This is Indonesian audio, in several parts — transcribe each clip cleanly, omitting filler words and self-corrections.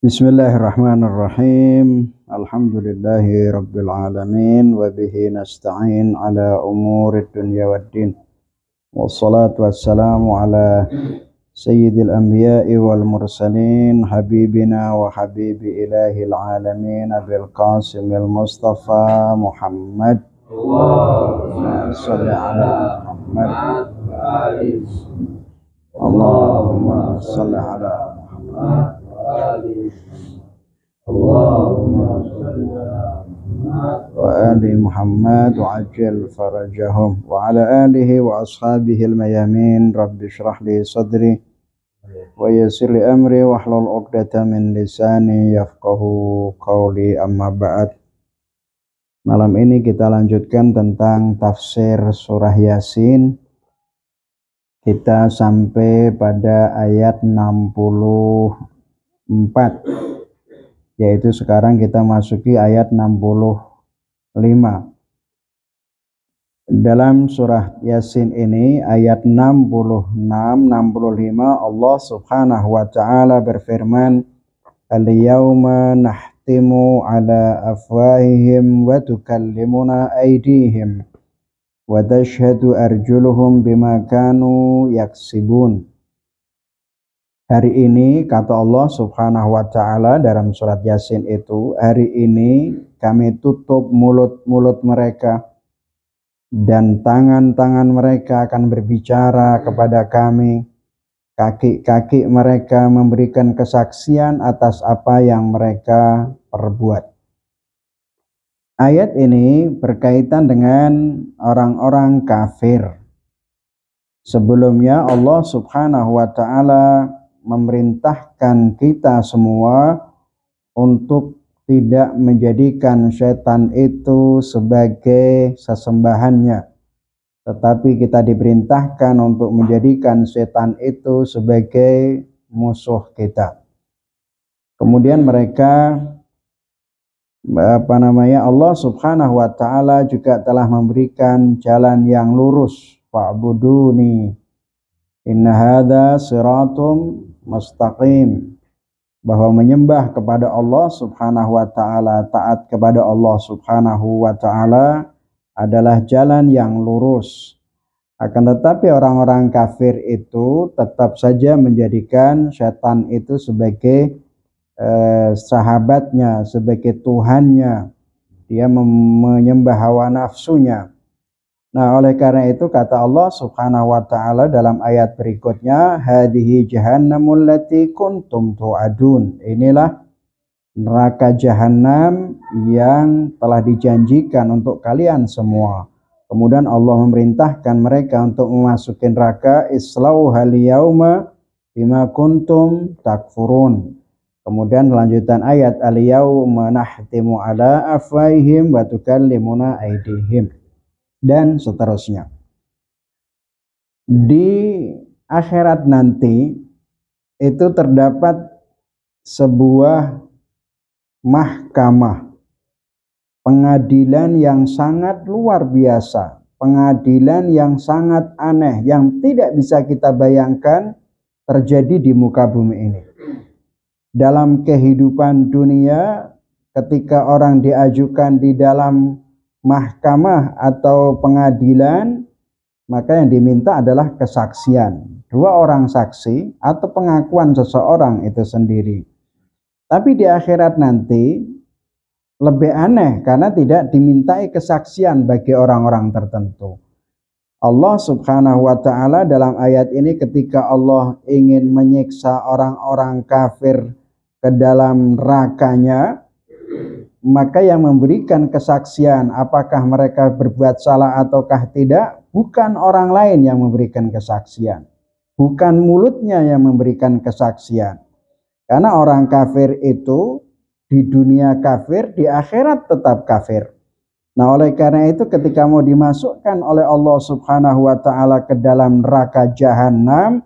Bismillahirrahmanirrahim. Alhamdulillahi rabbil alamin wa bihi nasta'in ala umurid dunya waddin. Wassalatu wassalamu ala sayyidil anbiya'i wal mursalin habibina wa habibi ilahil alamin abil qasimil mustafa Muhammad. Allahumma salli ala Muhammad wa ali Allahumma salli ala Muhammad Allahumma salli ala Muhammad wa ali Muhammad wa ajil farajahum wa ala alihi wa ashabihi al-mayamin rabbi shrah li sadri wa yassir li amri wa hlul 'uqdatam min lisani yafqahu qawli amma ba'd. Malam ini kita lanjutkan tentang tafsir surah Yasin. Kita sampai pada ayat 64, yaitu sekarang kita masuki ayat 65. Dalam surah Yasin ini ayat 66-65 Allah subhanahu wa ta'ala berfirman, al-yawma nahtimu ala afwahihim wa tukallimuna aydihim wa tashhadu arjuluhum bima kanu yaksibun. Hari ini, kata Allah subhanahu wa ta'ala dalam surat Yasin itu, hari ini kami tutup mulut-mulut mereka dan tangan-tangan mereka akan berbicara kepada kami, kaki-kaki mereka memberikan kesaksian atas apa yang mereka perbuat. Ayat ini berkaitan dengan orang-orang kafir. Sebelumnya Allah subhanahu wa ta'ala memerintahkan kita semua untuk tidak menjadikan setan itu sebagai sesembahannya, tetapi kita diperintahkan untuk menjadikan setan itu sebagai musuh kita. Kemudian mereka Allah subhanahu wa ta'ala juga telah memberikan jalan yang lurus. Fa'buduni inna hadha siratum mustaqim, bahwa menyembah kepada Allah subhanahu wa ta'ala, taat kepada Allah subhanahu wa ta'ala adalah jalan yang lurus. Akan tetapi orang-orang kafir itu tetap saja menjadikan setan itu sebagai sahabatnya, sebagai Tuhannya. Dia menyembah hawa nafsunya. Nah, oleh karena itu kata Allah subhanahu wa ta'ala dalam ayat berikutnya, hadhihi jahannamul lati kuntum tu'adun. Inilah neraka jahanam yang telah dijanjikan untuk kalian semua. Kemudian Allah memerintahkan mereka untuk memasuki neraka, islauhal yauma bima kuntum takfurun. Kemudian lanjutan ayat, al-yawma nahtimu ala afwaihim wa tukallimuna aydihim, dan seterusnya. Di akhirat nanti itu terdapat sebuah mahkamah, pengadilan yang sangat luar biasa, pengadilan yang sangat aneh, yang tidak bisa kita bayangkan terjadi di muka bumi ini. Dalam kehidupan dunia, ketika orang diajukan di dalam mahkamah atau pengadilan, maka yang diminta adalah kesaksian. 2 orang saksi atau pengakuan seseorang itu sendiri. Tapi di akhirat nanti lebih aneh karena tidak dimintai kesaksian bagi orang-orang tertentu. Allah subhanahu wa ta'ala dalam ayat ini ketika Allah ingin menyiksa orang-orang kafir ke dalam nerakanya, maka yang memberikan kesaksian apakah mereka berbuat salah ataukah tidak, bukan orang lain yang memberikan kesaksian, bukan mulutnya yang memberikan kesaksian. Karena orang kafir itu di dunia kafir, di akhirat tetap kafir. Nah, oleh karena itu ketika mau dimasukkan oleh Allah subhanahu wa ta'ala ke dalam neraka jahanam,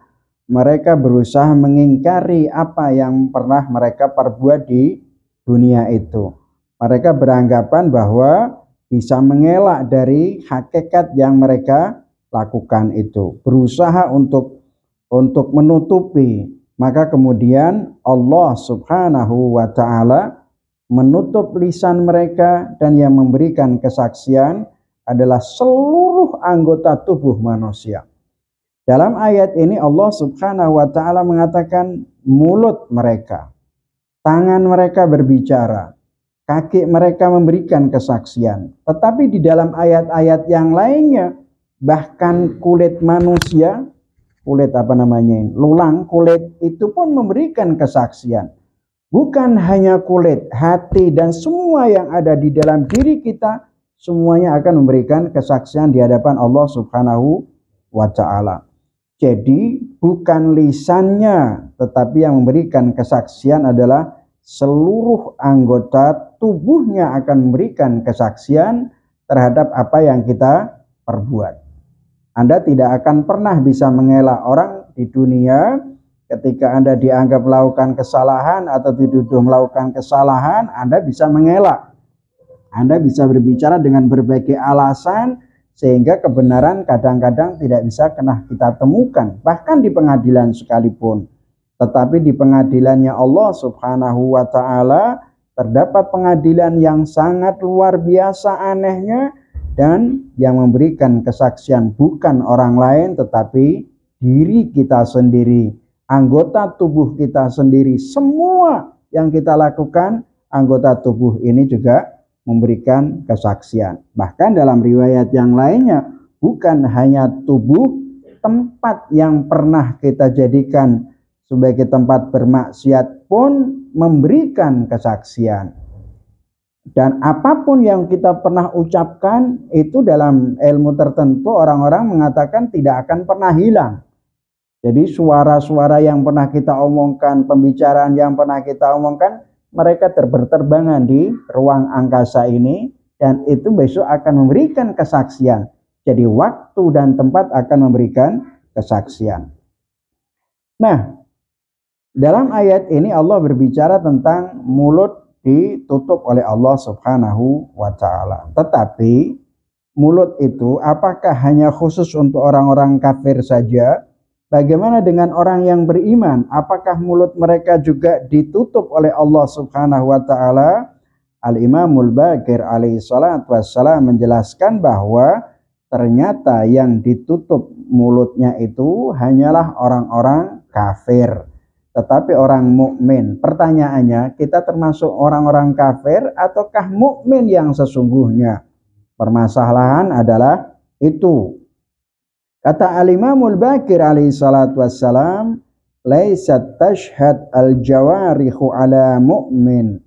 mereka berusaha mengingkari apa yang pernah mereka perbuat di dunia itu. Mereka beranggapan bahwa bisa mengelak dari hakikat yang mereka lakukan itu. Berusaha untuk menutupi Maka kemudian Allah Subhanahu wa ta'ala menutup lisan mereka, dan yang memberikan kesaksian adalah seluruh anggota tubuh manusia. Dalam ayat ini Allah Subhanahu wa ta'ala mengatakan mulut mereka, tangan mereka berbicara, kaki mereka memberikan kesaksian. Tetapi di dalam ayat-ayat yang lainnya, bahkan kulit manusia, lulang kulit itu pun memberikan kesaksian. Bukan hanya kulit, hati dan semua yang ada di dalam diri kita, semuanya akan memberikan kesaksian di hadapan Allah Subhanahu wa ta'ala. Jadi bukan lisannya, tetapi yang memberikan kesaksian adalah seluruh anggota tubuhnya akan memberikan kesaksian terhadap apa yang kita perbuat. Anda tidak akan pernah bisa mengelak orang di dunia ketika Anda dianggap melakukan kesalahan atau dituduh melakukan kesalahan. Anda bisa mengelak. Anda bisa berbicara dengan berbagai alasan sehingga kebenaran kadang-kadang tidak bisa kita temukan. Bahkan di pengadilan sekalipun. Tetapi di pengadilannya Allah Subhanahu wa ta'ala terdapat pengadilan yang sangat luar biasa anehnya. Dan yang memberikan kesaksian bukan orang lain tetapi diri kita sendiri, anggota tubuh kita sendiri. Semua yang kita lakukan, anggota tubuh ini juga memberikan kesaksian. Bahkan dalam riwayat yang lainnya, bukan hanya tubuh, tempat yang pernah kita jadikan sebagai tempat bermaksiat pun memberikan kesaksian. Dan apapun yang kita pernah ucapkan itu dalam ilmu tertentu orang-orang mengatakan tidak akan pernah hilang. Jadi suara-suara yang pernah kita omongkan, pembicaraan yang pernah kita omongkan, mereka berterbangan di ruang angkasa ini dan itu besok akan memberikan kesaksian. Jadi waktu dan tempat akan memberikan kesaksian. Nah, dalam ayat ini Allah berbicara tentang mulut ditutup oleh Allah Subhanahu wa ta'ala. Tetapi mulut itu apakah hanya khusus untuk orang-orang kafir saja? Bagaimana dengan orang yang beriman? Apakah mulut mereka juga ditutup oleh Allah Subhanahu wa ta'ala? Al-Imamul Baqir alaihi salatu wassalam menjelaskan bahwa ternyata yang ditutup mulutnya itu hanyalah orang-orang kafir. Tetapi orang mukmin, pertanyaannya, kita termasuk orang-orang kafir ataukah mukmin yang sesungguhnya? Permasalahan adalah itu. Kata Al-Imamul Baqir alaihi salatu wassalam, laisat tashhad al-jawarihu ala mu'min,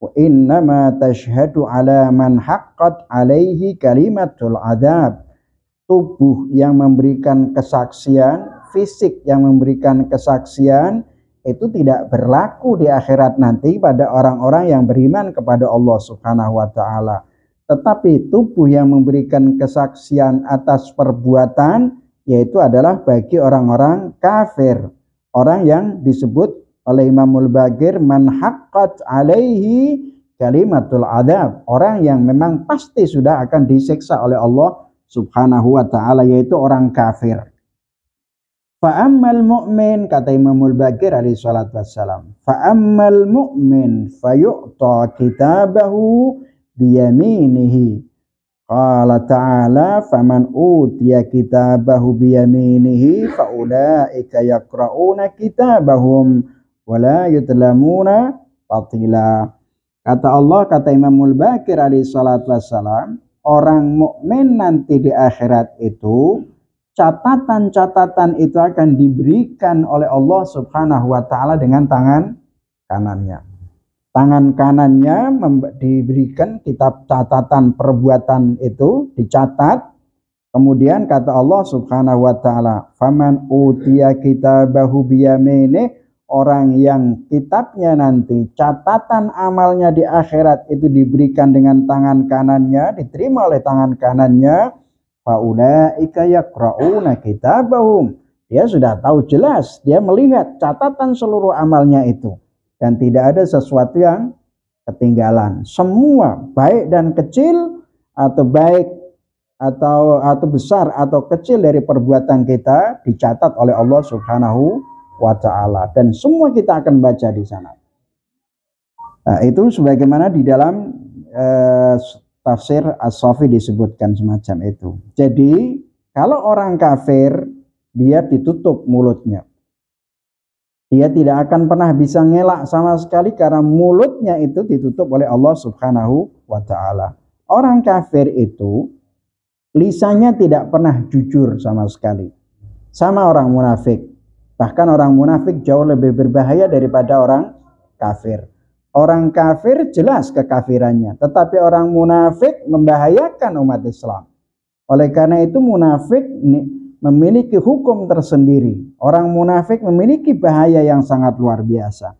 wa innama tashhadu ala man haqqat alaihi kalimatul adab. Tubuh yang memberikan kesaksian, fisik yang memberikan kesaksian, itu tidak berlaku di akhirat nanti pada orang-orang yang beriman kepada Allah Subhanahu wa ta'ala. Tetapi tubuh yang memberikan kesaksian atas perbuatan yaitu adalah bagi orang-orang kafir. Orang yang disebut oleh Imamul Baqir man haqqat alaihi kalimatul adab. Orang yang memang pasti sudah akan disiksa oleh Allah Subhanahu wa ta'ala, yaitu orang kafir. Fa'ammal mu'min, kata Imamul Baqir alaihi salatu wassalam, fa'ammal mu'min fayu'ta kitabahu biyaminihi. Qala ta'ala faman utiya kitabahu biyaminihi fa'ulaika yaqra'una kitabahum wa la yudlamuna fatila. Kata Allah, kata Imamul Baqir alaihi salatu wassalam, orang mukmin nanti di akhirat itu catatan-catatan itu akan diberikan oleh Allah Subhanahu wa ta'ala dengan tangan kanannya. Tangan kanannya diberikan kitab catatan perbuatan itu, dicatat. Kemudian kata Allah Subhanahu wa ta'ala, faman utiya kitabahu biyaminih, orang yang kitabnya nanti catatan amalnya di akhirat itu diberikan dengan tangan kanannya, diterima oleh tangan kanannya, faulaika yaqra'una kitabahum. Dia sudah tahu jelas, dia melihat catatan seluruh amalnya itu dan tidak ada sesuatu yang ketinggalan. Semua baik dan kecil atau baik atau besar atau kecil dari perbuatan kita dicatat oleh Allah Subhanahu wa ta'ala, dan semua kita akan baca di sana. Nah, itu sebagaimana di dalam tafsir As-Safi disebutkan semacam itu. Jadi kalau orang kafir, dia ditutup mulutnya. Dia tidak akan pernah bisa ngelak sama sekali karena mulutnya itu ditutup oleh Allah Subhanahu wa ta'ala. Orang kafir itu lisannya tidak pernah jujur sama sekali. Sama orang munafik. Bahkan orang munafik jauh lebih berbahaya daripada orang kafir. Orang kafir jelas kekafirannya, tetapi orang munafik membahayakan umat Islam. Oleh karena itu munafik memiliki hukum tersendiri. Orang munafik memiliki bahaya yang sangat luar biasa.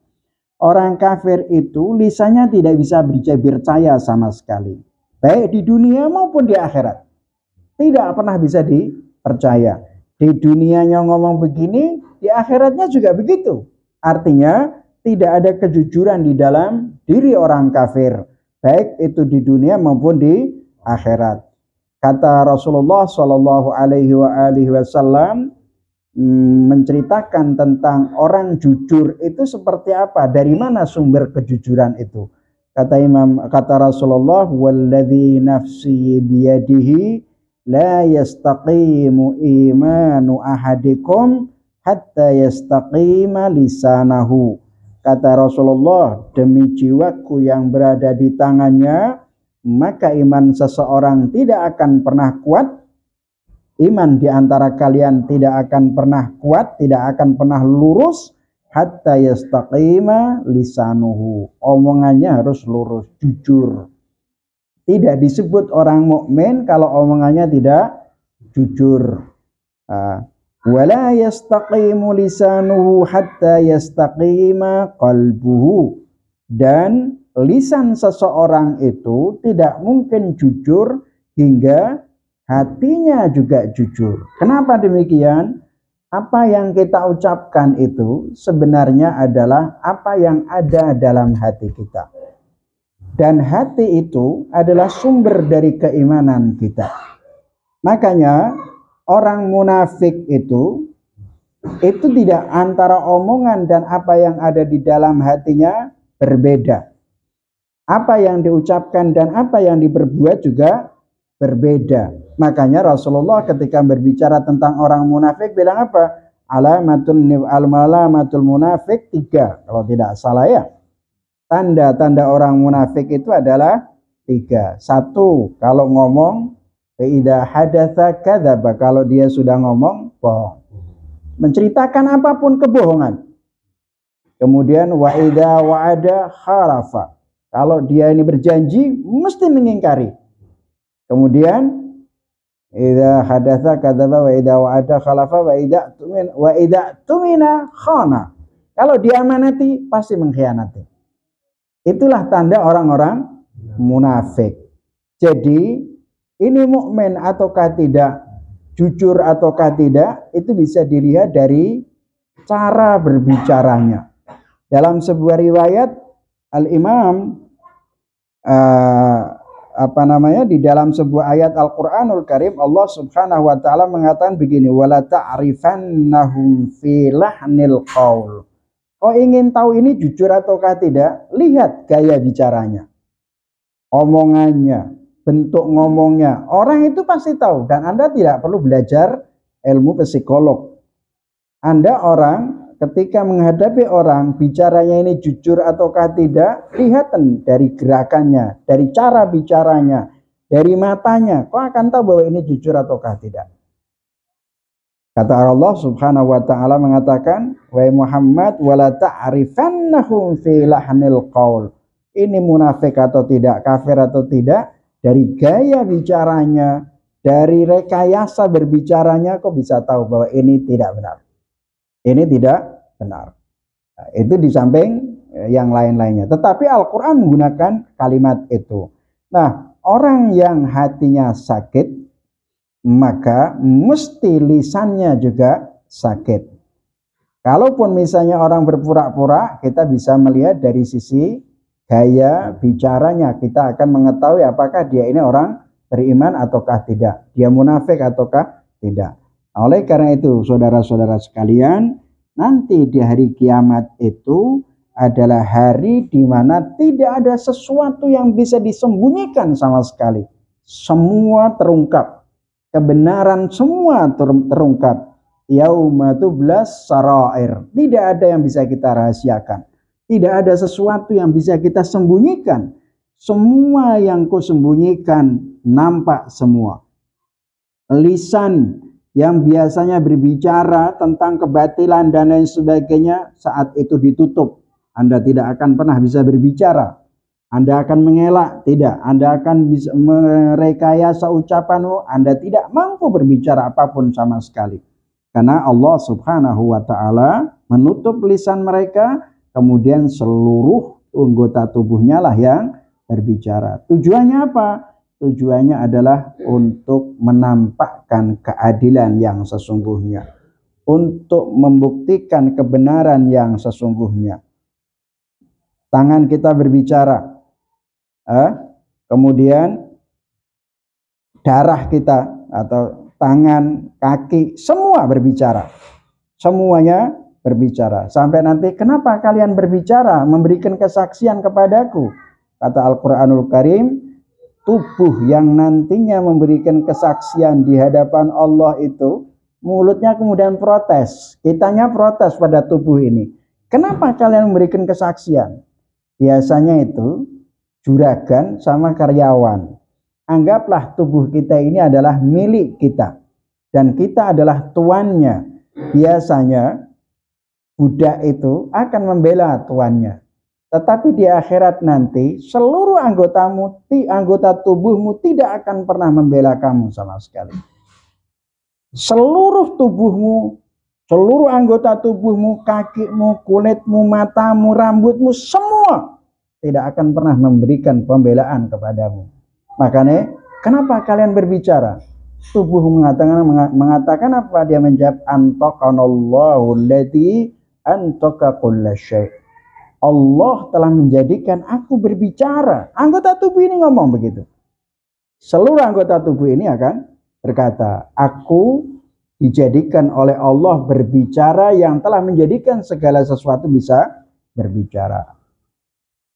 Orang kafir itu lisannya tidak bisa dipercaya sama sekali, baik di dunia maupun di akhirat. Tidak pernah bisa dipercaya. Di dunianya ngomong begini, di akhiratnya juga begitu. Artinya tidak ada kejujuran di dalam diri orang kafir, baik itu di dunia maupun di akhirat. Kata Rasulullah Shallallahu Alaihi Wasallam menceritakan tentang orang jujur itu seperti apa, dari mana sumber kejujuran itu. Kata Rasulullah, "Walladzi nafsi biyadihi la yastaqimu imanu ahadikum hatta yastaqima lisanahu." Kata Rasulullah, demi jiwaku yang berada di tangannya, maka iman seseorang tidak akan pernah kuat. Iman di antara kalian tidak akan pernah kuat, tidak akan pernah lurus hatta yastaqima lisanuhu. Omongannya harus lurus, jujur. Tidak disebut orang mukmin kalau omongannya tidak jujur. Wala yastaqimu lisanuhu hatta yastaqima qalbuhu. Dan lisan seseorang itu tidak mungkin jujur hingga hatinya juga jujur. Kenapa demikian? Apa yang kita ucapkan itu sebenarnya adalah apa yang ada dalam hati kita. Dan hati itu adalah sumber dari keimanan kita. Makanya orang munafik itu tidak antara omongan dan apa yang ada di dalam hatinya berbeda. Apa yang diucapkan dan apa yang diperbuat juga berbeda. Makanya Rasulullah ketika berbicara tentang orang munafik bilang apa? Alamatul munafik 3, kalau tidak salah ya. Tanda-tanda orang munafik itu adalah 3. 1, kalau ngomong, idza hadatsa kadzaba, kalau dia sudah ngomong bohong. Menceritakan apapun kebohongan. Kemudian wa idza wa'ada khalafa. Kalau dia ini berjanji mesti mengingkari. Kemudian idza hadatsa kadzaba wa idza wa'ada khalafa wa idza tumina khana. Kalau diamanati pasti mengkhianati. Itulah tanda orang-orang munafik. Jadi ini mukmin ataukah tidak, jujur ataukah tidak, itu bisa dilihat dari cara berbicaranya. Dalam sebuah riwayat Al-Imam di dalam sebuah ayat Al-Qur'anul Karim, Allah Subhanahu wa taala mengatakan begini, wala ta'rifannahum fi lahnil qaul. Kau ingin tahu ini jujur ataukah tidak? Lihat gaya bicaranya, omongannya, bentuk ngomongnya. Orang itu pasti tahu, dan Anda tidak perlu belajar ilmu psikolog. Anda orang ketika menghadapi orang, bicaranya ini jujur ataukah tidak, lihat dari gerakannya, dari cara bicaranya, dari matanya. Kau akan tahu bahwa ini jujur ataukah tidak. Kata Allah Subhanahu wa taala mengatakan, "Wa Muhammad wala ta'rifannahum fi lahnil qaul." Ini munafik atau tidak, kafir atau tidak, dari gaya bicaranya, dari rekayasa berbicaranya, kau bisa tahu bahwa ini tidak benar. Ini tidak benar. Nah, itu di samping yang lain-lainnya. Tetapi Al-Quran menggunakan kalimat itu. Nah, orang yang hatinya sakit, maka mesti lisannya juga sakit. Kalaupun misalnya orang berpura-pura, kita bisa melihat dari sisi gaya bicaranya. Kita akan mengetahui apakah dia ini orang beriman ataukah tidak. Dia munafik ataukah tidak. Oleh karena itu, saudara-saudara sekalian, Nanti di hari kiamat itu adalah hari di mana tidak ada sesuatu yang bisa disembunyikan sama sekali. Semua terungkap. Kebenaran semua terungkap. Yauma tublas sarair. Tidak ada yang bisa kita rahasiakan. Tidak ada sesuatu yang bisa kita sembunyikan. Semua yang kau sembunyikan nampak semua. Lisan yang biasanya berbicara tentang kebatilan dan lain sebagainya saat itu ditutup. Anda tidak akan pernah bisa berbicara. Anda akan mengelak, tidak. Anda akan bisa merekayasa ucapanmu. Anda tidak mampu berbicara apapun sama sekali. Karena Allah Subhanahu wa ta'ala menutup lisan mereka, kemudian seluruh anggota tubuhnya lah yang berbicara. Tujuannya apa? Tujuannya adalah untuk menampakkan keadilan yang sesungguhnya. Untuk membuktikan kebenaran yang sesungguhnya. Tangan kita berbicara, kemudian darah kita atau tangan, kaki, semua berbicara. Semuanya berbicara. Sampai nanti, kenapa kalian berbicara, memberikan kesaksian kepadaku? Kata Al-Quranul Karim, tubuh yang nantinya memberikan kesaksian di hadapan Allah itu, mulutnya kemudian protes. Kitanya protes pada tubuh ini. Kenapa kalian memberikan kesaksian? Biasanya itu juragan sama karyawan. Anggaplah tubuh kita ini adalah milik kita. Dan kita adalah tuannya. Biasanya budak itu akan membela tuannya. Tetapi di akhirat nanti seluruh anggota tubuhmu tidak akan pernah membela kamu sama sekali. Seluruh tubuhmu, seluruh anggota tubuhmu, kakimu, kulitmu, matamu, rambutmu, semua tidak akan pernah memberikan pembelaan kepadamu. Makanya, kenapa kalian berbicara? Tubuhmu mengatakan apa? Dia menjawab, antaqanallahu alladzi antaqa kulla syai'. Allah telah menjadikan aku berbicara. Anggota tubuh ini ngomong begitu. Seluruh anggota tubuh ini akan berkata, aku dijadikan oleh Allah berbicara yang telah menjadikan segala sesuatu bisa berbicara.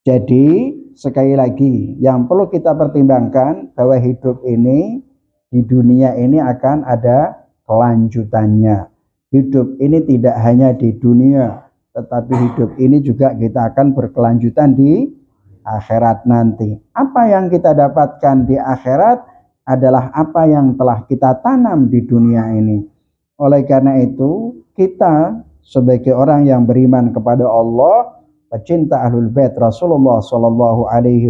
Jadi sekali lagi yang perlu kita pertimbangkan bahwa hidup ini di dunia ini akan ada kelanjutannya. Hidup ini tidak hanya di dunia, tetapi hidup ini juga kita akan berkelanjutan di akhirat nanti. Apa yang kita dapatkan di akhirat adalah apa yang telah kita tanam di dunia ini. Oleh karena itu, kita sebagai orang yang beriman kepada Allah, pecinta Ahlul Bait Rasulullah Shallallahu Alaihi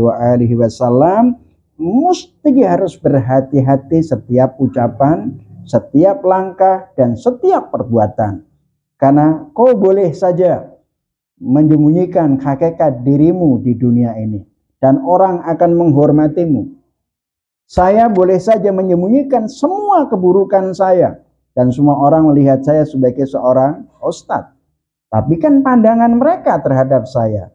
Wasallam, mesti harus berhati-hati setiap ucapan, setiap langkah, dan setiap perbuatan. Karena kau boleh saja menyembunyikan hakikat dirimu di dunia ini, dan orang akan menghormatimu. Saya boleh saja menyembunyikan semua keburukan saya, dan semua orang melihat saya sebagai seorang ustadz. Tapi kan pandangan mereka terhadap saya.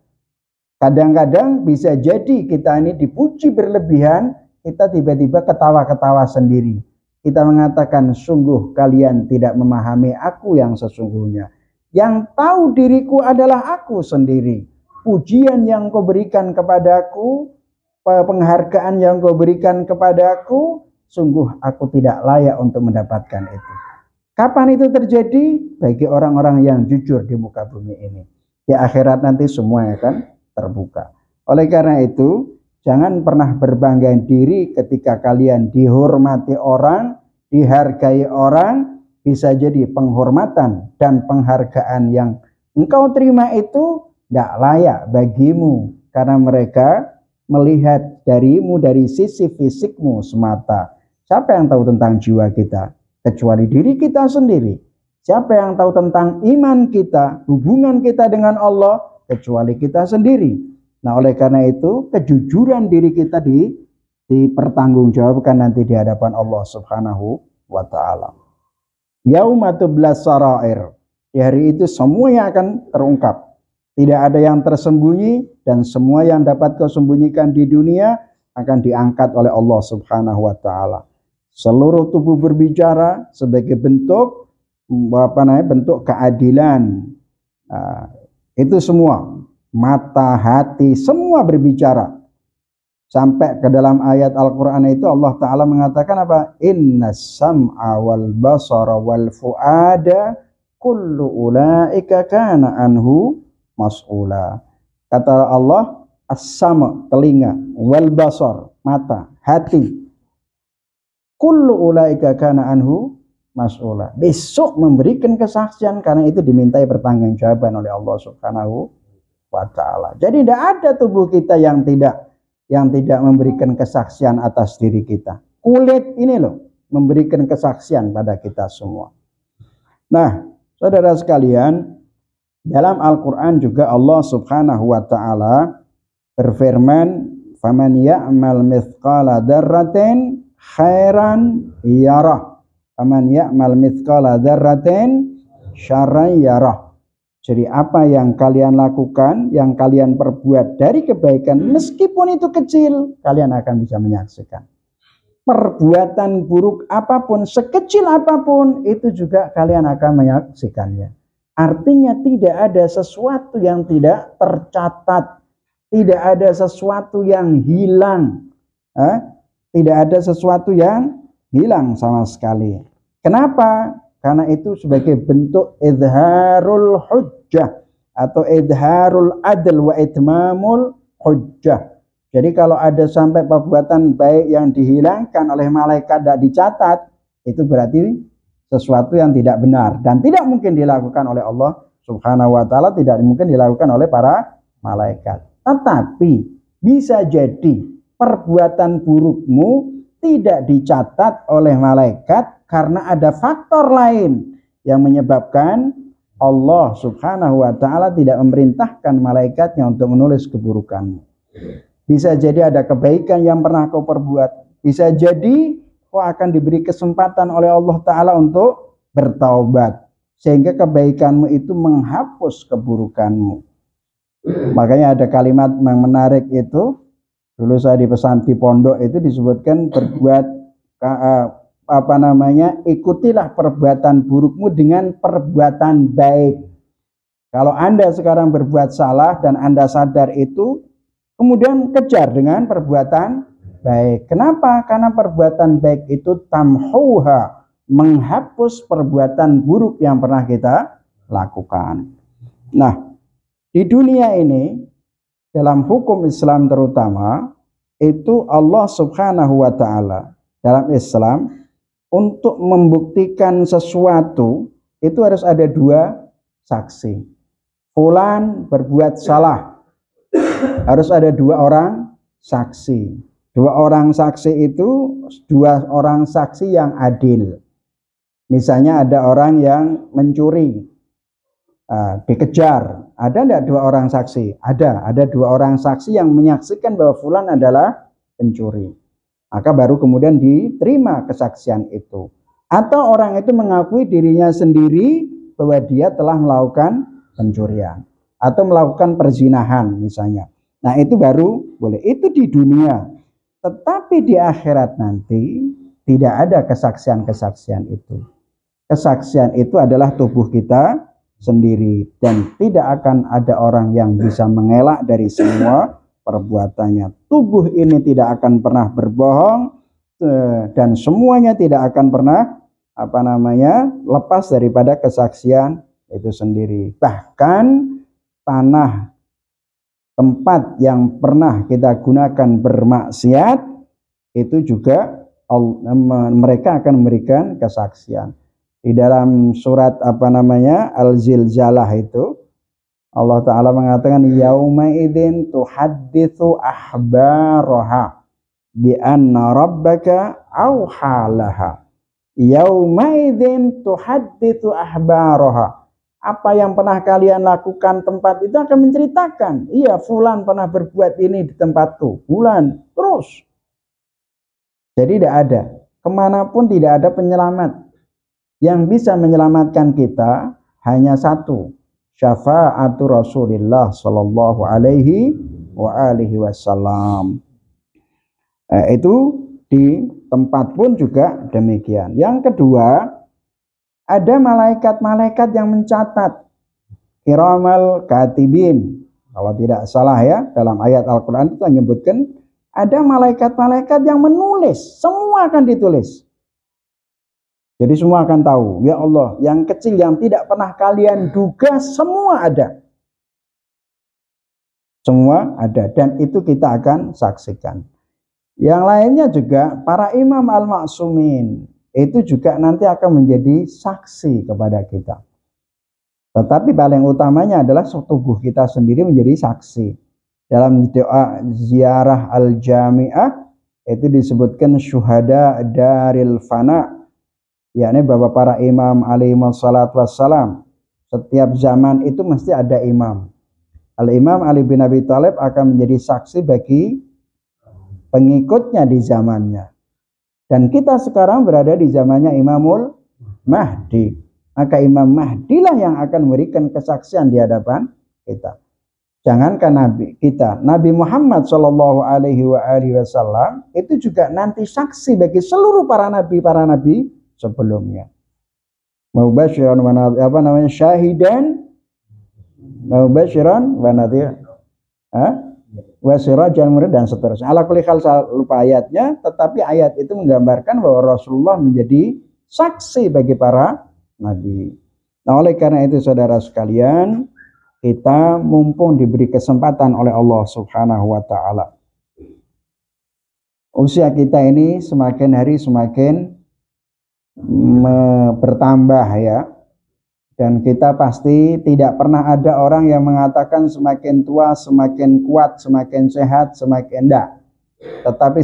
Kadang-kadang bisa jadi kita ini dipuji berlebihan, kita tiba-tiba ketawa-ketawa sendiri. Kita mengatakan, sungguh kalian tidak memahami aku yang sesungguhnya. Yang tahu diriku adalah aku sendiri. Pujian yang kau berikan kepadaku, penghargaan yang kau berikan kepadaku, sungguh aku tidak layak untuk mendapatkan itu. Kapan itu terjadi? Bagi orang-orang yang jujur di muka bumi ini. Di akhirat nanti semua akan terbuka. Oleh karena itu, jangan pernah berbangga diri ketika kalian dihormati orang, dihargai orang. Bisa jadi penghormatan dan penghargaan yang engkau terima itu tidak layak bagimu. Karena mereka melihat darimu dari sisi fisikmu semata. Siapa yang tahu tentang jiwa kita? Kecuali diri kita sendiri. Siapa yang tahu tentang iman kita, hubungan kita dengan Allah? Kecuali kita sendiri. Nah, oleh karena itu, kejujuran diri kita dipertanggungjawabkan nanti di hadapan Allah Subhanahu wa ta'ala. Yauma tublas sarair. Di hari itu semuanya akan terungkap. Tidak ada yang tersembunyi, dan semua yang dapat kau sembunyikan di dunia akan diangkat oleh Allah Subhanahu wa ta'ala. Seluruh tubuh berbicara sebagai bentuk bentuk keadilan. Nah, itu semua, mata, hati, semua berbicara. Sampai ke dalam ayat Al-Quran itu Allah Ta'ala mengatakan apa? Innas sam'a wal basara wal fu'ada kullu ulaika kana anhu mas'ula. Kata Allah, as-sama, telinga, wal basar, mata, hati, kullu ulaika kana anhu mas'ula. Besok memberikan kesaksian, karena itu dimintai pertanggungjawaban oleh Allah Subhanahu wa Ta'ala. Jadi tidak ada tubuh kita yang tidak memberikan kesaksian atas diri kita. Kulit ini loh memberikan kesaksian pada kita semua. Nah, saudara sekalian, dalam Al-Quran juga Allah Subhanahu wa Ta'ala berfirman, "Faman ya'mal mithqala dzarratin khairan yarah, faman ya'mal mithqala dzarratin syarran yarah." Jadi apa yang kalian lakukan, yang kalian perbuat dari kebaikan, meskipun itu kecil, kalian akan bisa menyaksikan. Perbuatan buruk apapun, sekecil apapun, itu juga kalian akan menyaksikannya. Artinya tidak ada sesuatu yang tidak tercatat, tidak ada sesuatu yang hilang, tidak ada sesuatu yang hilang sama sekali. Kenapa? Karena itu sebagai bentuk idharul hujjah atau idharul adl wa itmamul hujjah. Jadi kalau ada sampai perbuatan baik yang dihilangkan oleh malaikat tidak dicatat, itu berarti sesuatu yang tidak benar dan tidak mungkin dilakukan oleh Allah Subhanahu wa Ta'ala, tidak mungkin dilakukan oleh para malaikat. Tetapi bisa jadi perbuatan burukmu tidak dicatat oleh malaikat karena ada faktor lain yang menyebabkan Allah Subhanahu wa Ta'ala tidak memerintahkan malaikatnya untuk menulis keburukanmu. Bisa jadi ada kebaikan yang pernah kau perbuat, bisa jadi kau akan diberi kesempatan oleh Allah Ta'ala untuk bertaubat, sehingga kebaikanmu itu menghapus keburukanmu. Makanya ada kalimat yang menarik itu, dulu saya di pesantren pondok itu disebutkan, berbuat ikutilah perbuatan burukmu dengan perbuatan baik. Kalau Anda sekarang berbuat salah dan Anda sadar itu, kemudian kejar dengan perbuatan baik. Kenapa? Karena perbuatan baik itu tamhuha, menghapus perbuatan buruk yang pernah kita lakukan. Nah, di dunia ini, dalam hukum Islam terutama, itu Allah Subhanahu wa Ta'ala dalam Islam, untuk membuktikan sesuatu itu harus ada dua saksi. Fulan berbuat salah, harus ada dua orang saksi. Dua orang saksi itu dua orang saksi yang adil. Misalnya ada orang yang mencuri, dikejar, ada enggak dua orang saksi? Ada dua orang saksi yang menyaksikan bahwa fulan adalah pencuri. Maka baru kemudian diterima kesaksian itu. Atau orang itu mengakui dirinya sendiri bahwa dia telah melakukan pencurian atau melakukan perzinahan misalnya. Nah, itu baru boleh. Itu di dunia. Tetapi di akhirat nanti tidak ada kesaksian-kesaksian itu. Kesaksian itu adalah tubuh kita sendiri, dan tidak akan ada orang yang bisa mengelak dari semua perbuatannya. Tubuh ini tidak akan pernah berbohong, dan semuanya tidak akan pernah lepas daripada kesaksian itu sendiri. Bahkan tanah tempat yang pernah kita gunakan bermaksiat itu juga mereka akan memberikan kesaksian. Di dalam surat Al-Zilzalah itu Allah Ta'ala mengatakan, yauma idzin tuhadditsu ahbaraha bi anna rabbaka auhalaha. Yauma idzin tuhadditsu ahbaraha. Apa yang pernah kalian lakukan tempat itu akan menceritakan. Iya, fulan pernah berbuat ini di tempatku. Fulan, terus. Jadi tidak ada. Kemanapun tidak ada penyelamat. Yang bisa menyelamatkan kita hanya satu. Syafa'atu Rasulillah sallallahu alaihi wa alihi wasallam. Itu di tempat pun juga demikian. Yang kedua, Ada malaikat-malaikat yang mencatat, kiramal katibin. Kalau tidak salah ya, dalam ayat Al-Quran itu menyebutkan ada malaikat-malaikat yang menulis, semua akan ditulis. Jadi semua akan tahu, ya Allah, yang kecil yang tidak pernah kalian duga semua ada. Semua ada, dan itu kita akan saksikan. Yang lainnya juga para imam al-ma'sumin, itu juga nanti akan menjadi saksi kepada kita. Tetapi paling utamanya adalah tubuh kita sendiri menjadi saksi. Dalam doa ziarah al-jami'ah itu disebutkan syuhada daril fana, yakni bahwa para imam alaihi wassalatu wassalam setiap zaman itu mesti ada imam. Al-Imam Ali bin Abi Thalib akan menjadi saksi bagi pengikutnya di zamannya. Dan kita sekarang berada di zamannya Imamul Mahdi. Maka Imam Mahdi lah yang akan memberikan kesaksian di hadapan kita. Jangankan Nabi kita, Nabi Muhammad SAW itu juga nanti saksi bagi seluruh para nabi sebelumnya. Mubasyiran wa nadhir, syahidan mubasyiran wa nadhir, wa sirajan munir, dan seterusnya. Ala kulli hal, saya lupa ayatnya, tetapi ayat itu menggambarkan bahwa Rasulullah menjadi saksi bagi para nabi. Nah, oleh karena itu saudara sekalian, kita mumpung diberi kesempatan oleh Allah Subhanahu wa taala. Usia kita ini semakin hari semakin bertambah ya. Dan kita pasti tidak pernah ada orang yang mengatakan semakin tua, semakin kuat, semakin sehat, semakin enggak. Tetapi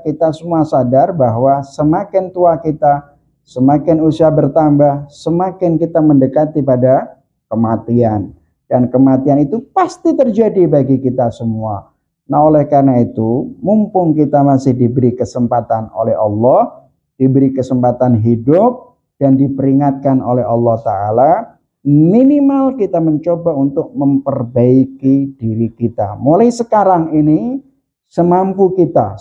kita semua sadar bahwa semakin tua kita, semakin usia bertambah, semakin kita mendekati pada kematian. Dan kematian itu pasti terjadi bagi kita semua. Nah, oleh karena itu, mumpung kita masih diberi kesempatan oleh Allah, diberi kesempatan hidup, dan diperingatkan oleh Allah Ta'ala, minimal kita mencoba untuk memperbaiki diri kita. Mulai sekarang ini, semampu kita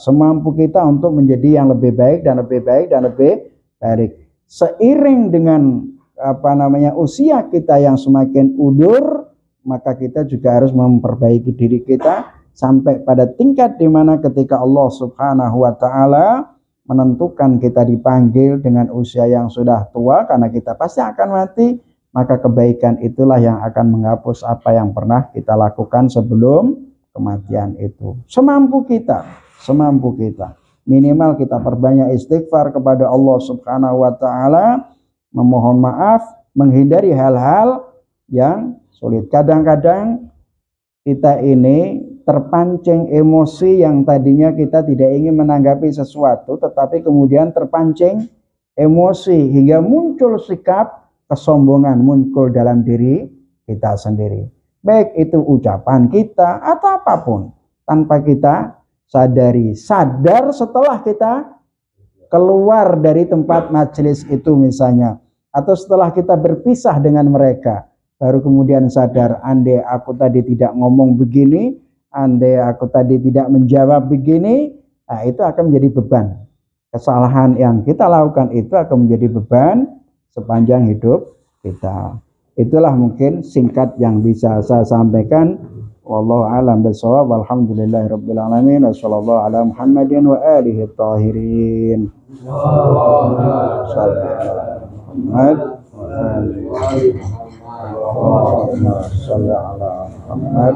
untuk menjadi yang lebih baik dan lebih baik dan lebih baik. Seiring dengan usia kita yang semakin udur, maka kita juga harus memperbaiki diri kita sampai pada tingkat di mana ketika Allah Subhanahu wa taala menentukan kita dipanggil dengan usia yang sudah tua, karena kita pasti akan mati, maka kebaikan itulah yang akan menghapus apa yang pernah kita lakukan sebelum kematian itu. Semampu kita. Minimal kita perbanyak istighfar kepada Allah Subhanahu wa taala, memohon maaf, menghindari hal-hal yang sulit. Kadang-kadang kita ini terpancing emosi yang tadinya kita tidak ingin menanggapi sesuatu, tetapi kemudian terpancing emosi hingga muncul sikap kesombongan muncul dalam diri kita sendiri. Baik itu ucapan kita atau apapun, tanpa kita sadari. Sadar setelah kita keluar dari tempat majelis itu misalnya, atau setelah kita berpisah dengan mereka, baru kemudian sadar, andai aku tadi tidak ngomong begini, andai aku tadi tidak menjawab begini, nah itu akan menjadi beban. Kesalahan yang kita lakukan itu akan menjadi beban sepanjang hidup kita. Itulah mungkin singkat yang bisa saya sampaikan. Wallahu a'lam bishawab. Walhamdulillahirabbil alamin. Wassallallahu ala Muhammadin wa alihi tahirin. Allahumma shalli ala Muhammad wa alihi. Allahumma shalli ala Muhammad.